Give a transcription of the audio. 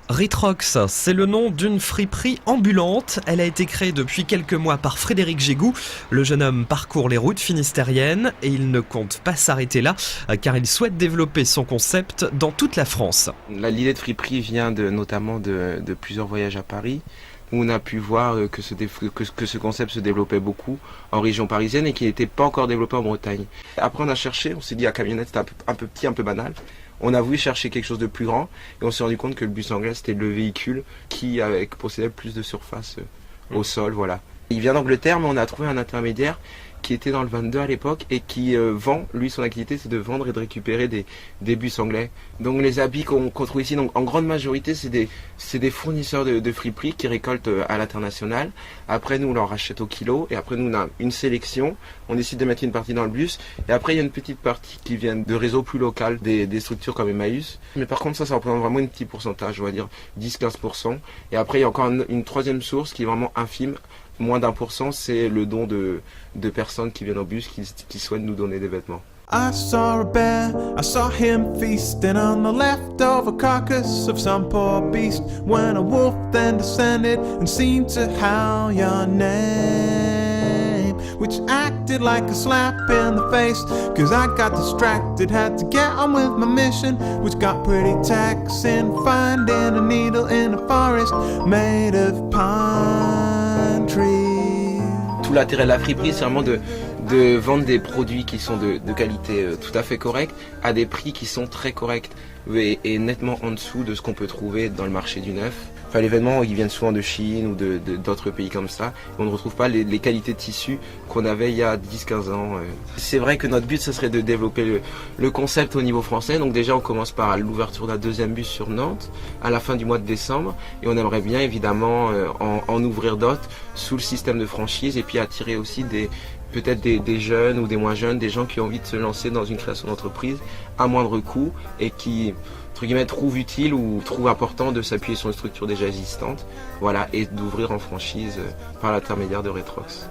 Retrox, c'est le nom d'une friperie ambulante. Elle a été créée depuis quelques mois par Frédéric Gégou. Le jeune homme parcourt les routes finistériennes et il ne compte pas s'arrêter là car il souhaite développer son concept dans toute la France. L'idée de friperie vient notamment de plusieurs voyages à Paris où on a pu voir que ce concept se développait beaucoup en région parisienne et qu'il n'était pas encore développé en Bretagne. Après on a cherché, on s'est dit à camionnette c'était un peu petit, un peu banal. On a voulu chercher quelque chose de plus grand et on s'est rendu compte que le bus anglais c'était le véhicule qui possédait plus de surface au sol, voilà. Il vient d'Angleterre mais on a trouvé un intermédiaire qui était dans le 22 à l'époque et qui vend, lui son activité c'est de vendre et de récupérer des bus anglais. Donc les habits qu'on trouve ici, donc en grande majorité c'est des fournisseurs de friperies qui récoltent à l'international. Après nous on leur rachète au kilo et après nous on a une sélection, on décide de mettre une partie dans le bus et après il y a une petite partie qui vient de réseaux plus locaux, des structures comme Emmaüs. Mais par contre ça représente vraiment un petit pourcentage, on va dire 10-15%. Et après il y a encore une troisième source qui est vraiment infime. Moins d'1%, c'est le don de personnes qui viennent au bus qui souhaitent nous donner des vêtements. I saw a bear, I saw him feasting on the leftover carcass of some poor beast, when a wolf then descended and seemed to howl your name, which acted like a slap in the face, cause I got distracted, had to get on with my mission, which got pretty taxing, finding a needle in a forest made of pine trees. Tout l'intérêt de la friperie, c'est vraiment de vendre des produits qui sont de qualité tout à fait correcte à des prix qui sont très corrects et nettement en dessous de ce qu'on peut trouver dans le marché du neuf. Enfin, les vêtements, ils viennent souvent de Chine ou d'autres pays comme ça. On ne retrouve pas les qualités de tissu qu'on avait il y a 10-15 ans. C'est vrai que notre but, ce serait de développer le concept au niveau français. Donc déjà, on commence par l'ouverture d'un deuxième bus sur Nantes à la fin du mois de décembre. Et on aimerait bien, évidemment, en ouvrir d'autres sous le système de franchise et puis attirer aussi peut-être des jeunes ou des moins jeunes, des gens qui ont envie de se lancer dans une création d'entreprise à moindre coût et qui, entre guillemets, trouvent utile ou trouvent important de s'appuyer sur une structure déjà existante, voilà, et d'ouvrir en franchise par l'intermédiaire de Retrox.